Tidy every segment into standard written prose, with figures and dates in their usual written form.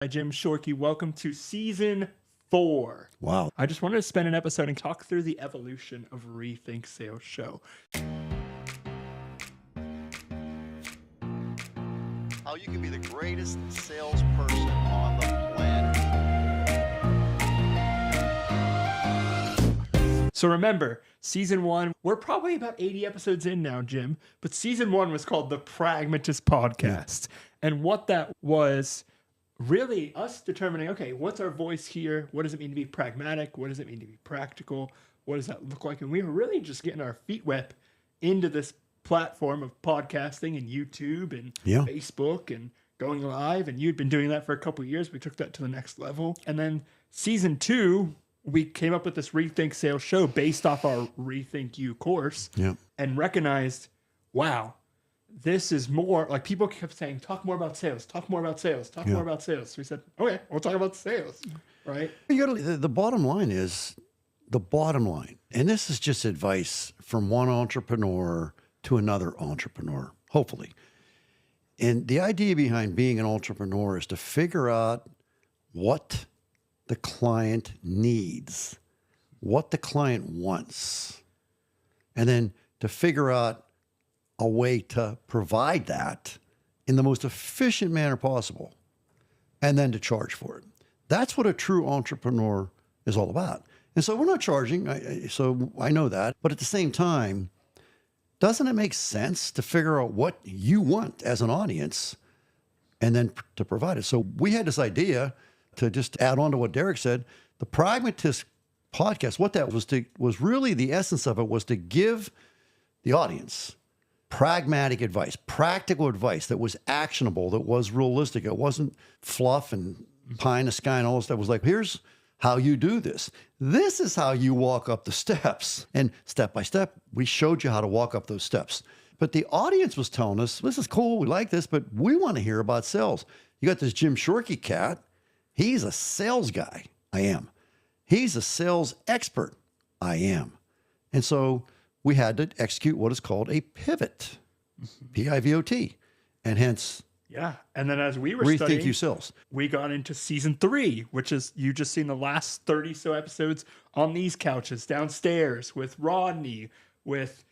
Hi, Jim Shorkey. Welcome to season 4. Wow. I just wanted to spend an episode and talk through the evolution of Rethink Sales Show. How you can be the greatest salesperson on the planet. So remember, season 1, we're probably about 80 episodes in now, Jim, but season 1 was called the Pragmatist Podcast. And what that was really us determining, okay, what's our voice here? What does it mean to be pragmatic? What does it mean to be practical? What does that look like? And we were really just getting our feet wet into this platform of podcasting and YouTube and Facebook and going live. And you'd been doing that for a couple of years. We took that to the next level. And then season 2, we came up with this Rethink Sales Show based off our REthinkU course and recognized, wow, this is more like people kept saying, talk more about sales, talk more about sales, talk more about sales. So we said, okay, we'll talk about sales, right? The bottom line is the bottom line. And this is just advice from one entrepreneur to another entrepreneur, hopefully. And the idea behind being an entrepreneur is to figure out what the client needs, what the client wants, and then to figure out a way to provide that in the most efficient manner possible, and then to charge for it. That's what a true entrepreneur is all about. And so we're not charging, so I know that. But at the same time, doesn't it make sense to figure out what you want as an audience and then to provide it? So we had this idea to just add on to what Derek said. The Pragmatist Podcast, what that was really the essence of it was to give the audience pragmatic advice, practical advice that was actionable, that was realistic. It wasn't fluff and pie in the sky and all this stuff. It was like, here's how you do this. This is how you walk up the steps. And step by step, we showed you how to walk up those steps. But the audience was telling us, this is cool, we like this, but we want to hear about sales. You got this Jim Shorkey cat. He's a sales guy. I am. He's a sales expert. I am. And so we had to execute what is called a pivot, P-I-V-O-T, and hence And then as we were REthinkU studying, Sales. we got into season 3, which is, you just seen the last 30 so episodes on these couches downstairs with Rodney, with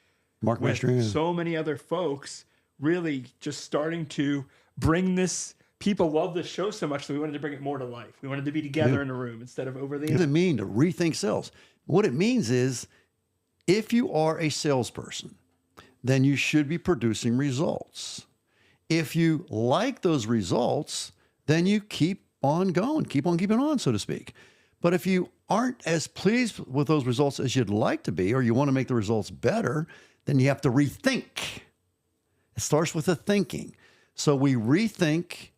Mark with Maestri. so many other folks, really just starting to bring this. People love this show so much that we wanted to bring it more to life. We wanted to be together in a room instead of over the What does it mean to rethink sales? What it means is if you are a salesperson, then you should be producing results. If you like those results, then you keep on going, keep on keeping on, so to speak. But if you aren't as pleased with those results as you'd like to be, or you want to make the results better, then you have to rethink. It starts with the thinking. So we rethink,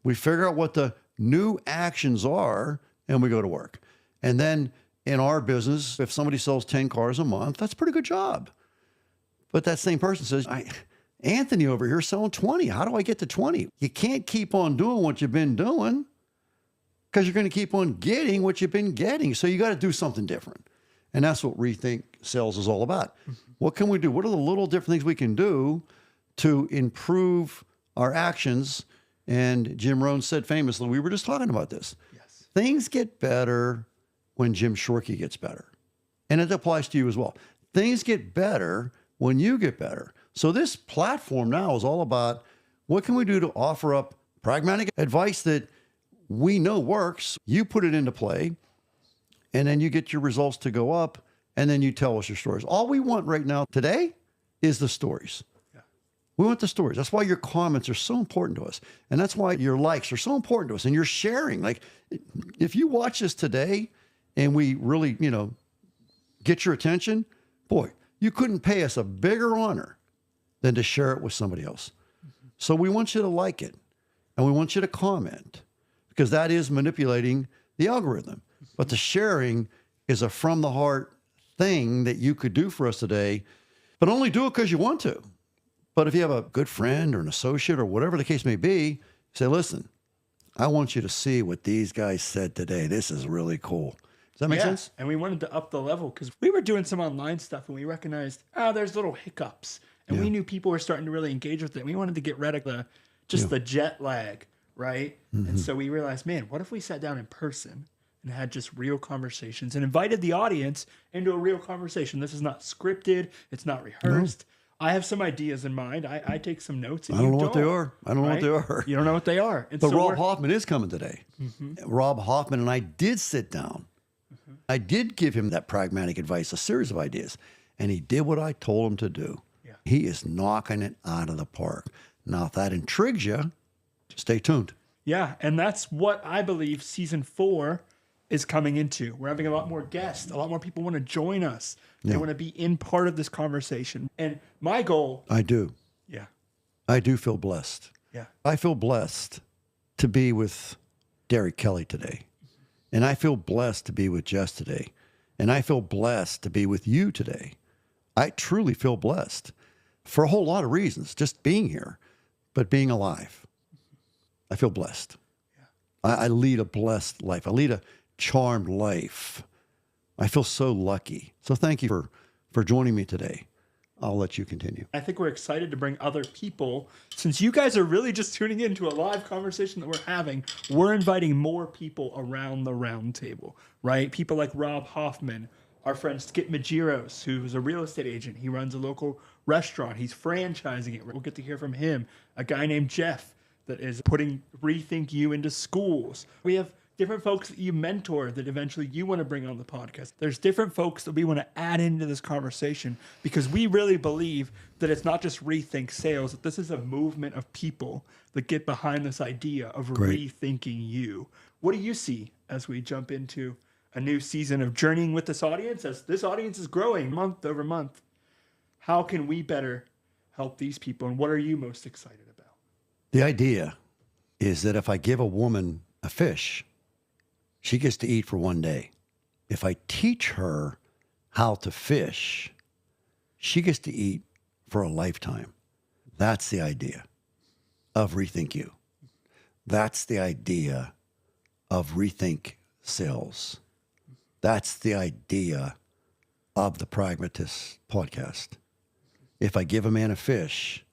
we figure out what the new actions are, and we go to work. And then in our business, if somebody sells 10 cars a month, that's a pretty good job. But that same person says, Anthony over here selling 20. How do I get to 20? You can't keep on doing what you've been doing because you're going to keep on getting what you've been getting. So you got to do something different. And that's what Rethink Sales is all about. What can we do? What are the little different things we can do to improve our actions? And Jim Rohn said famously, we were just talking about this. Yes. Things get better when Jim Shorkey gets better. And it applies to you as well. Things get better when you get better. So this platform now is all about what can we do to offer up pragmatic advice that we know works. You put it into play, and then you get your results to go up, and then you tell us your stories. All we want right now today is the stories. We want the stories. That's why your comments are so important to us. And that's why your likes are so important to us. And you're sharing. Like, if you watch this today and we really, get your attention, boy, you couldn't pay us a bigger honor than to share it with somebody else. So we want you to like it. And we want you to comment, because that is manipulating the algorithm. But the sharing is a from the heart thing that you could do for us today, but only do it because you want to. But if you have a good friend or an associate or whatever the case may be, say, listen, I want you to see what these guys said today. This is really cool. Does that make sense? And we wanted to up the level because we were doing some online stuff and we recognized, there's little hiccups. And we knew people were starting to really engage with it. We wanted to get rid of the jet lag, right? And so we realized, man, what if we sat down in person and had just real conversations and invited the audience into a real conversation? This is not scripted. It's not rehearsed. I have some ideas in mind. I take some notes. And I don't know what they are. I don't know what they are. You don't know what they are. And But so Rob Hoffman is coming today. Rob Hoffman and I did sit down. I did give him that pragmatic advice, a series of ideas, and he did what I told him to do. Yeah. He is knocking it out of the park. Now, if that intrigues you, stay tuned. Yeah, and that's what I believe season 4 is coming into. We're having a lot more guests. A lot more people want to join us. They want to be in part of this conversation. And my goal... I do. Yeah. I do feel blessed. Yeah. I feel blessed to be with Derek Kelly today. And I feel blessed to be with Jess today. And I feel blessed to be with you today. I truly feel blessed for a whole lot of reasons, just being here, but being alive. I feel blessed. Yeah. I lead a blessed life. I lead a charmed life. I feel so lucky. So thank you for joining me today. I'll let you continue. I think we're excited to bring other people. Since you guys are really just tuning into a live conversation that we're having, we're inviting more people around the round table, right? People like Rob Hoffman, our friend Skip Majiros, who's a real estate agent. He runs a local restaurant. He's franchising it. We'll get to hear from him. A guy named Jeff that is putting REthinkU into schools. We have different folks that you mentor that eventually you want to bring on the podcast. There's different folks that we want to add into this conversation because we really believe that it's not just rethink sales, that this is a movement of people that get behind this idea of rethinking you. What do you see as we jump into a new season of journeying with this audience? As this audience is growing month over month, how can we better help these people? And what are you most excited about? The idea is that if I give a woman a fish, she gets to eat for one day. If I teach her how to fish, she gets to eat for a lifetime. That's the idea of REthinkU. That's the idea of Rethink Sales. That's the idea of the Pragmatist Podcast. If I give a man a fish,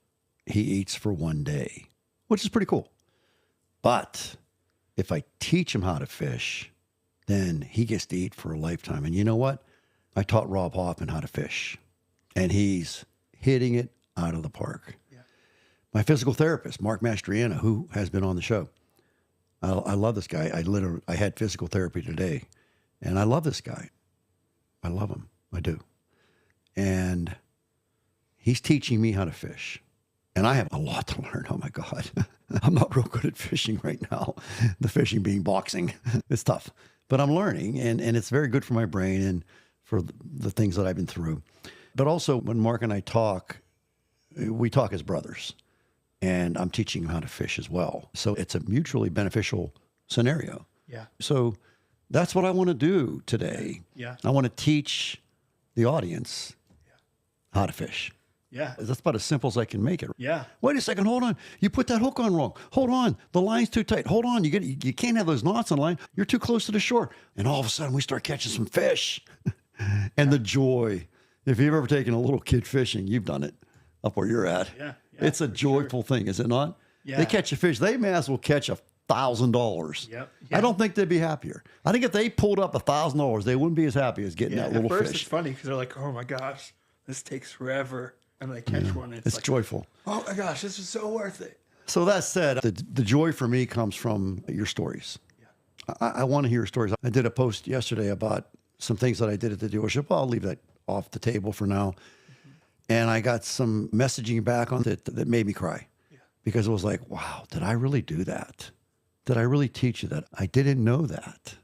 he eats for one day, which is pretty cool. But if I teach him how to fish, then he gets to eat for a lifetime. And you know what? I taught Rob Hoffman how to fish, and he's hitting it out of the park. Yeah. My physical therapist, Mark Mastriana, who has been on the show. I love this guy. I had physical therapy today, and I love this guy. I love him. I do. And he's teaching me how to fish. And I have a lot to learn. Oh, my God. I'm not real good at fishing right now. The fishing being boxing. It's tough. But I'm learning, and it's very good for my brain and for the things that I've been through. But also, when Mark and I talk, we talk as brothers. And I'm teaching him how to fish as well. So it's a mutually beneficial scenario. Yeah. So that's what I want to do today. Yeah. I want to teach the audience how to fish. Yeah. That's about as simple as I can make it. Yeah. Wait a second. Hold on. You put that hook on wrong. Hold on. The line's too tight. Hold on. You can't have those knots on the line. You're too close to the shore. And all of a sudden we start catching some fish. And the joy. If you've ever taken a little kid fishing, you've done it up where you're at. Yeah. It's a joyful thing, is it not? Yeah. They catch a fish. They may as well catch $1,000. Yep. I don't think they'd be happier. I think if they pulled up $1,000, they wouldn't be as happy as getting that little At first fish. it's funny because they're like, oh my gosh, this takes forever. And they catch one and It's like, joyful. oh my gosh, this is so worth it. So that said, the joy for me comes from your stories. Yeah. I want to hear your stories. I did a post yesterday about some things that I did at the dealership. I'll leave that off the table for now. And I got some messaging back on it that made me cry. Yeah. Because it was like, wow, did I really do that? Did I really teach you that? I didn't know that.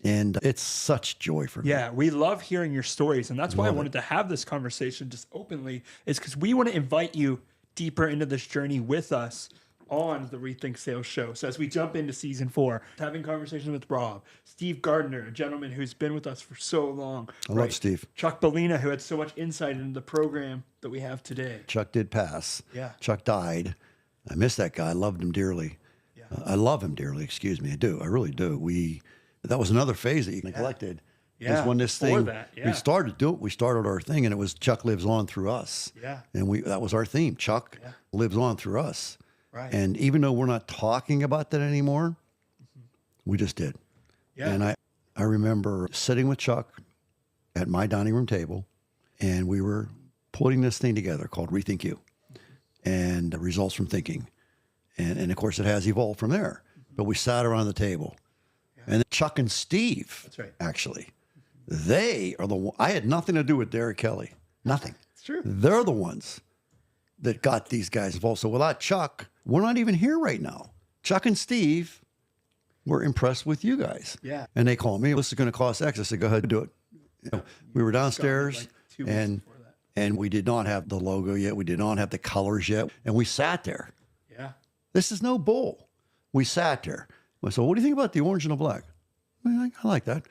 And it's such joy for me. Yeah, we love hearing your stories. And that's why I wanted to have this conversation just openly, is because we want to invite you deeper into this journey with us on the Rethink Sales Show. So as we jump into season 4, having conversations with Rob, Steve Gardner, a gentleman who's been with us for so long. I love Steve. Chuck Bellina, who had so much insight into the program that we have today. Chuck did pass. Yeah. Chuck died. I miss that guy. I loved him dearly. Yeah. I love him dearly. Excuse me. I do. I really do. That was another phase that you neglected. Yeah. Was when this thing we started our thing, and it was Chuck lives on through us. Yeah. And that was our theme. Chuck lives on through us. Right. And even though we're not talking about that anymore, we just did. Yeah. And I remember sitting with Chuck at my dining room table, and we were putting this thing together called REthinkU, and the results from thinking. And of course, it has evolved from there. But we sat around the table. And then Chuck and Steve, That's right. actually, they are I had nothing to do with Derek Kelly. Nothing. It's true. They're the ones that got these guys involved. So without Chuck, we're not even here right now. Chuck and Steve were impressed with you guys. Yeah. And they called me, this is going to cost X. I said, go ahead and do it. You know, we were downstairs, Like 2 weeks and before that. and we did not have the logo yet. We did not have the colors yet. And we sat there. Yeah. This is no bull. We sat there. So what do you think about the orange and the black? I like that.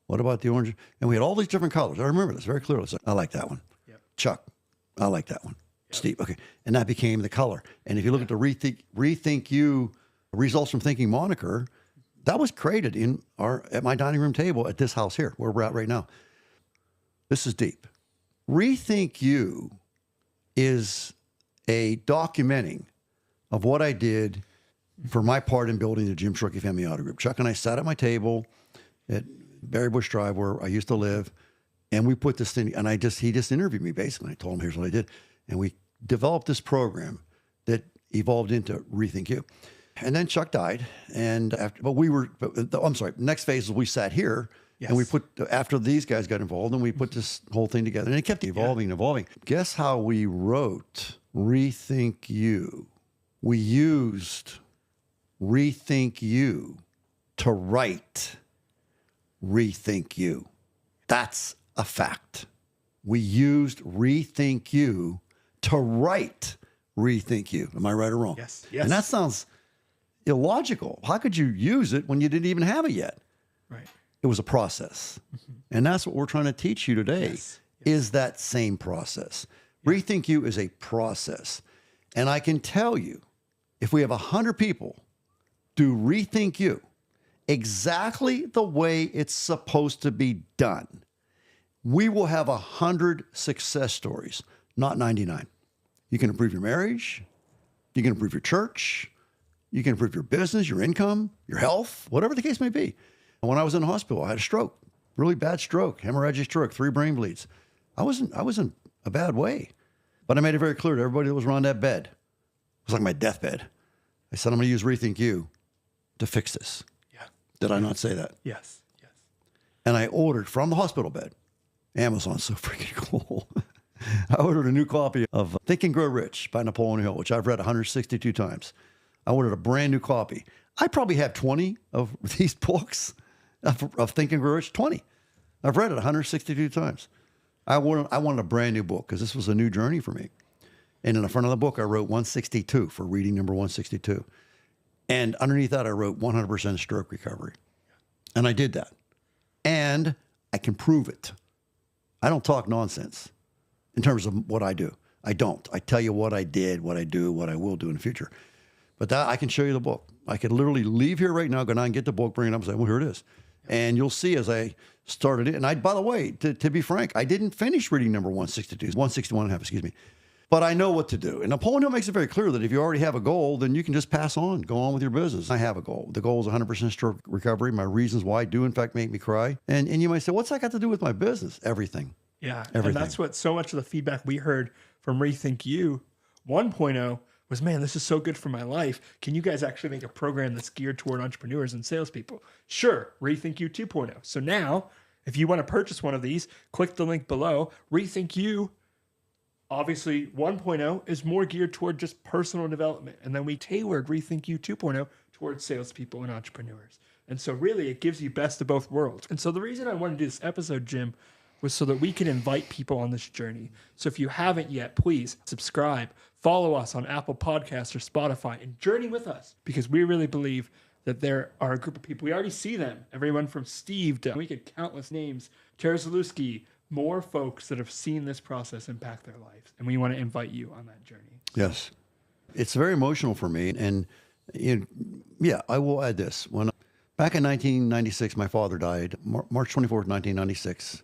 What about the orange? And we had all these different colors. I remember this very clearly. So I like that one. Yep. Chuck, I like that one. Steve, okay. And that became the color. And if you look at the REthinkU results from thinking moniker, that was created at my dining room table at this house here, where we're at right now. This is deep. REthinkU is a documenting of what I did for my part in building the Jim Shrucky Family Auto Group. Chuck and I sat at my table at Barry Bush Drive, where I used to live, and we put this thing, and he just interviewed me basically. I told him, here's what I did. And we developed this program that evolved into REthinkU. And then Chuck died. And next phase is we sat here. Yes. And we after these guys got involved, and we put this whole thing together, and it kept evolving and evolving. Guess how we wrote REthinkU? We used REthinkU to write REthinkU. That's a fact. We used REthinkU to write REthinkU. Am I right or wrong? Yes. Yes. And that sounds illogical. How could you use it when you didn't even have it yet? Right. It was a process. And that's what we're trying to teach you today, is that same process. REthinkU is a process. And I can tell you, if we have 100 people do REthinkU exactly the way it's supposed to be done, we will have 100 success stories, not 99. You can improve your marriage. You can improve your church. You can improve your business, your income, your health, whatever the case may be. When I was in the hospital, I had a stroke, really bad stroke, hemorrhagic stroke, 3 brain bleeds. I was in a bad way, but I made it very clear to everybody that was around that bed. It was like my deathbed. I said, I'm going to use REthinkU to fix this. Yeah. Did I not say that? Yes. Yes. And I ordered from the hospital bed. Amazon's so freaking cool. I ordered a new copy of Think and Grow Rich by Napoleon Hill, which I've read 162 times. I ordered a brand new copy. I probably have 20 of these books of Think and Grow Rich, 20. I've read it 162 times. I wanted a brand new book because this was a new journey for me. And in the front of the book, I wrote 162 for reading number 162. And underneath that, I wrote 100% stroke recovery. And I did that. And I can prove it. I don't talk nonsense in terms of what I do. I don't. I tell you what I did, what I do, what I will do in the future. But that I can show you the book. I could literally leave here right now, go down and get the book, bring it up and say, well, here it is. And you'll see as I started it. And by the way, to be frank, I didn't finish reading number 162, 161 and a half, excuse me. But I know what to do. And Napoleon Hill makes it very clear that if you already have a goal, then you can just pass on, go on with your business. I have a goal. The goal is 100% stroke recovery. My reasons why do, in fact, make me cry. And you might say, what's that got to do with my business? Everything. Yeah. Everything. And that's what so much of the feedback we heard from REthinkU 1.0 was, man, this is so good for my life. Can you guys actually make a program that's geared toward entrepreneurs and salespeople? Sure, REthinkU 2.0. So now, if you want to purchase one of these, click the link below. REthinkU, obviously 1.0, is more geared toward just personal development. And then we tailored REthinkU 2.0 towards salespeople and entrepreneurs. And so really, it gives you best of both worlds. And so the reason I wanted to do this episode, Jim, was so that we can invite people on this journey. So if you haven't yet, please subscribe, follow us on Apple Podcasts or Spotify, and journey with us, because we really believe that there are a group of people. We already see them. Everyone from Steve to, we could countless names, Tara Zalewski, more folks that have seen this process impact their lives. And we want to invite you on that journey. Yes. It's very emotional for me. And yeah, I will add this. Back in 1996, my father died, March 24th, 1996.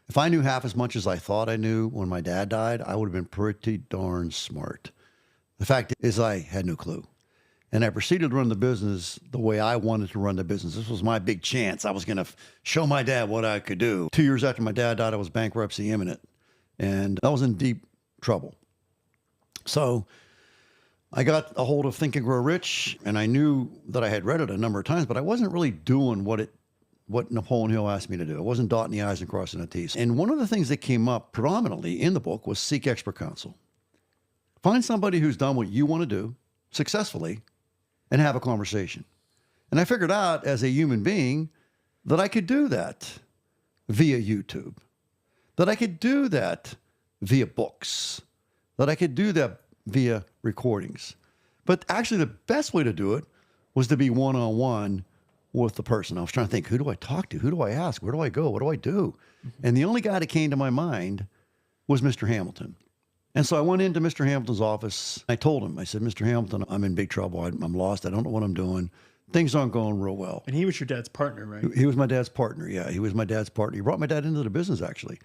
If I knew half as much as I thought I knew when my dad died, I would have been pretty darn smart. The fact is I had no clue. And I proceeded to run the business the way I wanted to run the business. This was my big chance. I was going to show my dad what I could do. 2 years after my dad died, I was bankruptcy imminent. And I was in deep trouble. So I got a hold of Think and Grow Rich, and I knew that I had read it a number of times, but I wasn't really doing what Napoleon Hill asked me to do. I wasn't dotting the I's and crossing the T's. And one of the things that came up predominantly in the book was seek expert counsel. Find somebody who's done what you want to do successfully and have a conversation. And I figured out as a human being that I could do that via YouTube, that I could do that via books, that I could do that via recordings. But actually the best way to do it was to be one-on-one with the person. I was trying to think, who do I talk to? Who do I ask? Where do I go? What do I do? And the only guy that came to my mind was Mr. Hamilton. And so I went into Mr. Hamilton's office. I told him, I said, Mr. Hamilton, I'm in big trouble. I'm lost. I don't know what I'm doing. Things aren't going real well. And he was your dad's partner, right? He was my dad's partner. Yeah, he was my dad's partner. He brought my dad into the business, actually.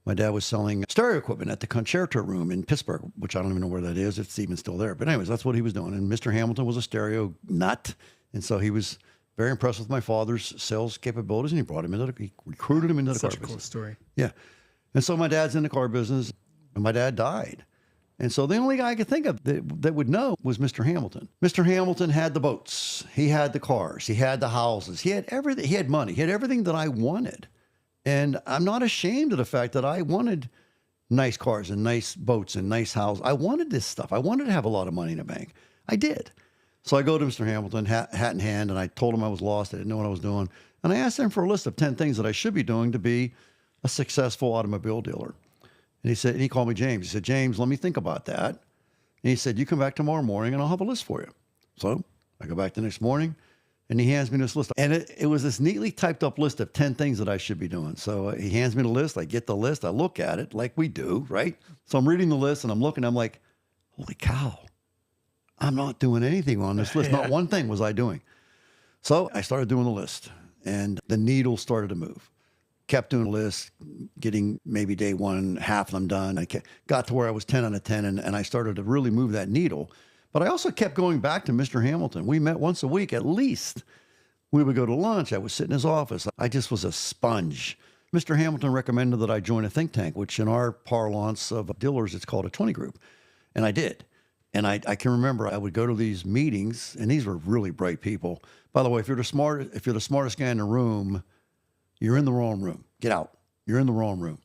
My dad was selling stereo equipment at the Concerto Room in Pittsburgh, which I don't even know where that is. It's even still there. But anyways, that's what he was doing. And Mr. Hamilton was a stereo nut. And so he was very impressed with my father's sales capabilities, and he brought him he recruited him into the car business. Such a cool story. Yeah. And so my dad's in the car business, and my dad died. And so the only guy I could think of that would know was Mr. Hamilton. Mr. Hamilton had the boats. He had the cars. He had the houses. He had everything. He had money. He had everything that I wanted. And I'm not ashamed of the fact that I wanted nice cars and nice boats and nice houses. I wanted this stuff. I wanted to have a lot of money in the bank. I did. So I go to Mr. Hamilton, hat in hand, and I told him I was lost. I didn't know what I was doing. And I asked him for a list of 10 things that I should be doing to be a successful automobile dealer. And he called me James. He said, James, let me think about that. And he said, you come back tomorrow morning and I'll have a list for you. So I go back the next morning and he hands me this list. And it was this neatly typed up list of 10 things that I should be doing. So he hands me the list. I get the list. I look at it like we do, right? So I'm reading the list and I'm looking. I'm like, holy cow. I'm not doing anything on this list. Not one thing was I doing. So I started doing the list and the needle started to move. Kept doing the list, getting maybe day one, half of them done. I got to where I was 10 out of 10 and I started to really move that needle. But I also kept going back to Mr. Hamilton. We met once a week at least. We would go to lunch. I would sit in his office. I just was a sponge. Mr. Hamilton recommended that I join a think tank, which in our parlance of dealers, it's called a 20 group. And I did. And I can remember I would go to these meetings, and these were really bright people. By the way, if you're the smartest guy in the room, you're in the wrong room. Get out. You're in the wrong room.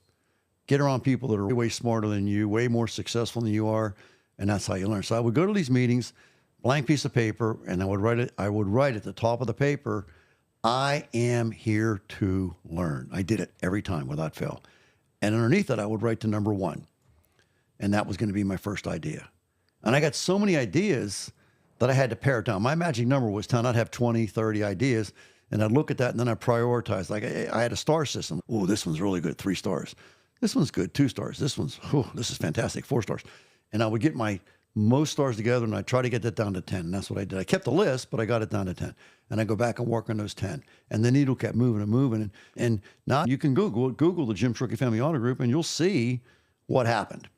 Get around people that are way smarter than you, way more successful than you are, and that's how you learn. So I would go to these meetings, blank piece of paper, and I would write at the top of the paper, I am here to learn. I did it every time without fail. And underneath it, I would write the number 1. And that was going to be my first idea. And I got so many ideas that I had to pare it down. My magic number was 10. I'd have 20, 30 ideas. And I'd look at that and then I'd prioritize. Like I had a star system. Oh, this one's really good, 3 stars. This one's good, 2 stars. This is fantastic, 4 stars. And I would get my most stars together and I'd try to get that down to 10. And that's what I did. I kept the list, but I got it down to 10. And I go back and work on those 10. And the needle kept moving and moving. And now you can Google the Jim Shruki Family Auto Group and you'll see what happened.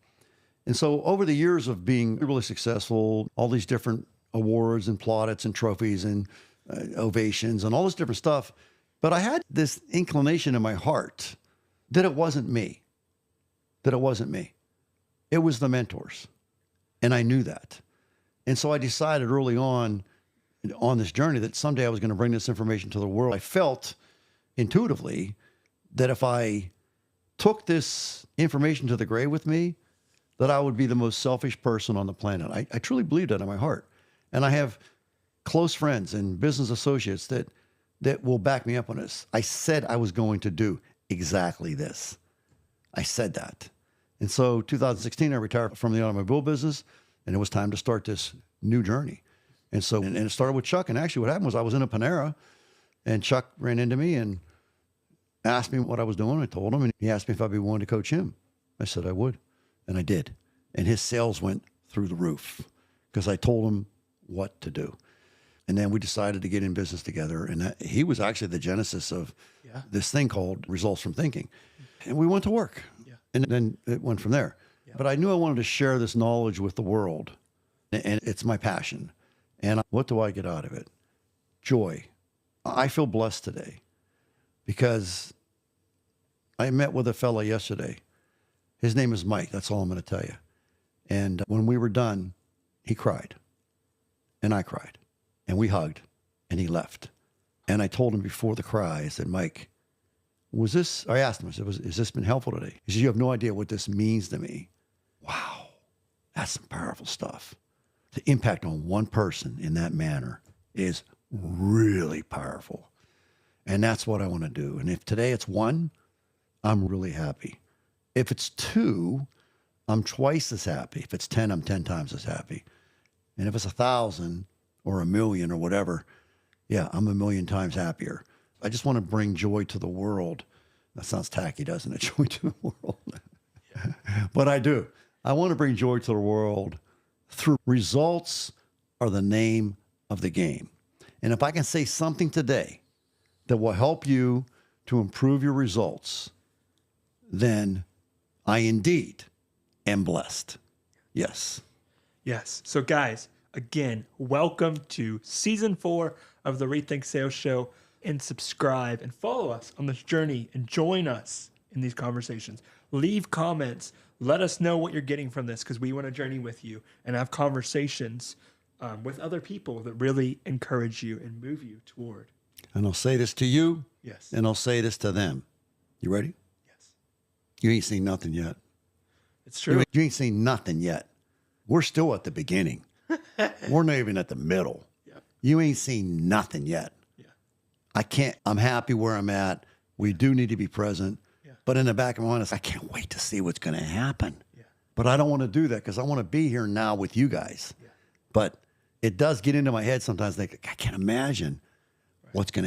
And so over the years of being really successful, all these different awards and plaudits and trophies and ovations and all this different stuff. But I had this inclination in my heart that it wasn't me, It was the mentors. And I knew that. And so I decided early on this journey that someday I was going to bring this information to the world. I felt intuitively that if I took this information to the grave with me, that I would be the most selfish person on the planet. I truly believe that in my heart. And I have close friends and business associates that will back me up on this. I said I was going to do exactly this. I said that. And so 2016, I retired from the automobile business and it was time to start this new journey. And so, and it started with Chuck. And actually what happened was I was in a Panera and Chuck ran into me and asked me what I was doing. I told him and he asked me if I'd be willing to coach him. I said I would. And I did. And his sales went through the roof because I told him what to do. And then we decided to get in business together. And he was actually the genesis of this thing called Results from Thinking. And we went to work. Yeah. And then it went from there. Yeah. But I knew I wanted to share this knowledge with the world and it's my passion. And what do I get out of it? Joy. I feel blessed today because I met with a fella yesterday. His name is Mike. That's all I'm going to tell you. And when we were done, he cried and I cried and we hugged and he left. And I told him before the cry, I said, Mike, I asked him, I said, has this been helpful today? He said, you have no idea what this means to me. Wow, that's some powerful stuff. The impact on one person in that manner is really powerful. And that's what I want to do. And if today it's 1, I'm really happy. If it's 2, I'm twice as happy. If it's 10, I'm 10 times as happy. And if it's 1,000 or 1,000,000 or whatever, yeah, I'm 1,000,000 times happier. I just want to bring joy to the world. That sounds tacky, doesn't it? Joy to the world. But I do. I want to bring joy to the world through results are the name of the game. And if I can say something today that will help you to improve your results, then I indeed am blessed. Yes. Yes. So guys, again, welcome to season 4 of the Rethink Sales Show, and subscribe and follow us on this journey and join us in these conversations. Leave comments. Let us know what you're getting from this because we want to journey with you and have conversations with other people that really encourage you and move you toward. And I'll say this to you. Yes. And I'll say this to them. You ready? Yes. You ain't seen nothing yet. It's true. You ain't seen nothing yet. We're still at the beginning. We're not even at the middle. Yeah. You ain't seen nothing yet. Yeah. I'm happy where I'm at. We do need to be present. Yeah. But in the back of my mind, I can't wait to see what's going to happen. Yeah. But I don't want to do that because I want to be here now with you guys. Yeah. But it does get into my head sometimes. Like, I can't imagine what's going to